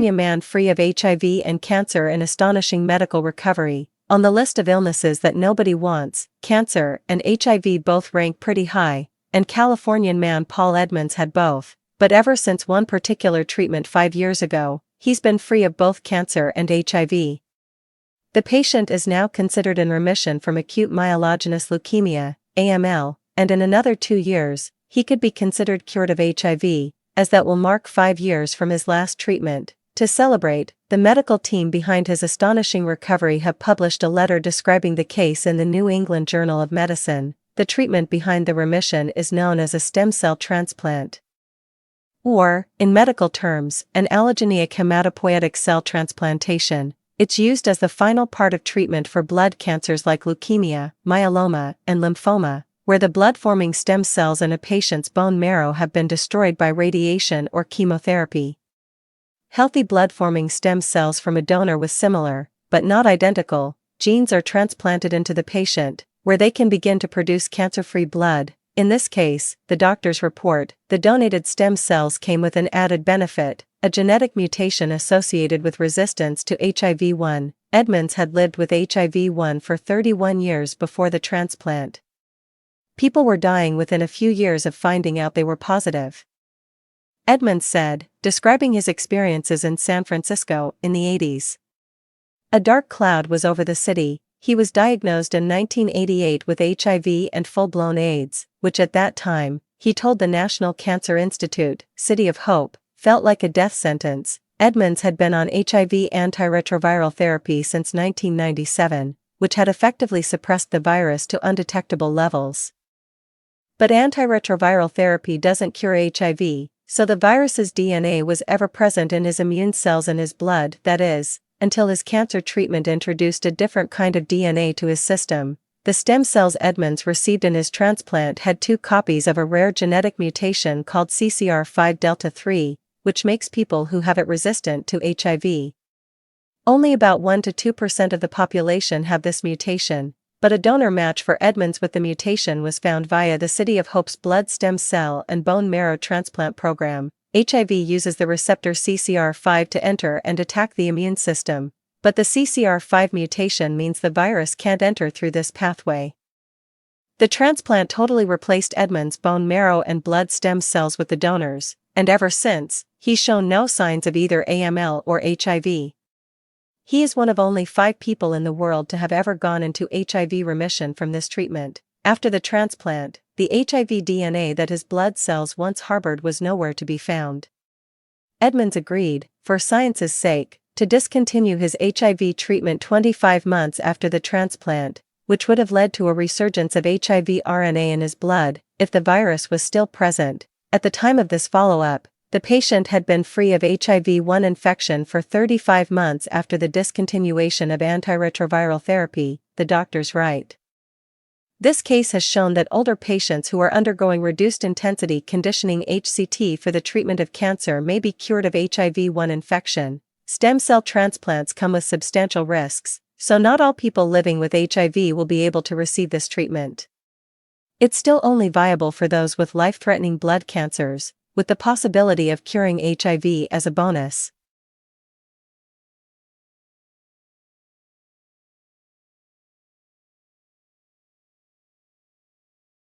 California man free of HIV and cancer in astonishing medical recovery. On the list of illnesses that nobody wants, cancer and HIV both rank pretty high, and Californian man Paul Edmonds had both, but ever since one particular treatment 5 years ago, he's been free of both cancer and HIV. The patient is now considered in remission from acute myelogenous leukemia, AML, and in another 2 years, he could be considered cured of HIV, as that will mark 5 years from his last treatment. To celebrate, the medical team behind his astonishing recovery have published a letter describing the case in the New England Journal of Medicine. The treatment behind the remission is known as a stem cell transplant. Or, in medical terms, an allogeneic hematopoietic cell transplantation. It's used as the final part of treatment for blood cancers like leukemia, myeloma, and lymphoma, where the blood-forming stem cells in a patient's bone marrow have been destroyed by radiation or chemotherapy. Healthy blood-forming stem cells from a donor with similar, but not identical, genes are transplanted into the patient, where they can begin to produce cancer-free blood. In this case, the doctors report, the donated stem cells came with an added benefit, a genetic mutation associated with resistance to HIV-1. Edmonds had lived with HIV-1 for 31 years before the transplant. People were dying within a few years of finding out they were positive. Edmonds said, describing his experiences in San Francisco in the 80s. A dark cloud was over the city. He was diagnosed in 1988 with HIV and full-blown AIDS, which at that time, he told the National Cancer Institute, City of Hope, felt like a death sentence. Edmonds had been on HIV antiretroviral therapy since 1997, which had effectively suppressed the virus to undetectable levels. But antiretroviral therapy doesn't cure HIV, so the virus's DNA was ever present in his immune cells in his blood, that is, until his cancer treatment introduced a different kind of DNA to his system. The stem cells Edmonds received in his transplant had 2 copies of a rare genetic mutation called CCR5 delta 3, which makes people who have it resistant to HIV. Only about 1 to 2% of the population have this mutation, but a donor match for Edmonds with the mutation was found via the City of Hope's blood stem cell and bone marrow transplant program. HIV uses the receptor CCR5 to enter and attack the immune system, but the CCR5 mutation means the virus can't enter through this pathway. The transplant totally replaced Edmonds' bone marrow and blood stem cells with the donors, and ever since, he's shown no signs of either AML or HIV. He is one of only 5 people in the world to have ever gone into HIV remission from this treatment. After the transplant, the HIV DNA that his blood cells once harbored was nowhere to be found. Edmonds agreed, for science's sake, to discontinue his HIV treatment 25 months after the transplant, which would have led to a resurgence of HIV RNA in his blood, if the virus was still present. At the time of this follow-up, the patient had been free of HIV-1 infection for 35 months after the discontinuation of antiretroviral therapy, the doctors write. This case has shown that older patients who are undergoing reduced-intensity conditioning HCT for the treatment of cancer may be cured of HIV-1 infection. Stem cell transplants come with substantial risks, so not all people living with HIV will be able to receive this treatment. It's still only viable for those with life-threatening blood cancers, with the possibility of curing HIV as a bonus.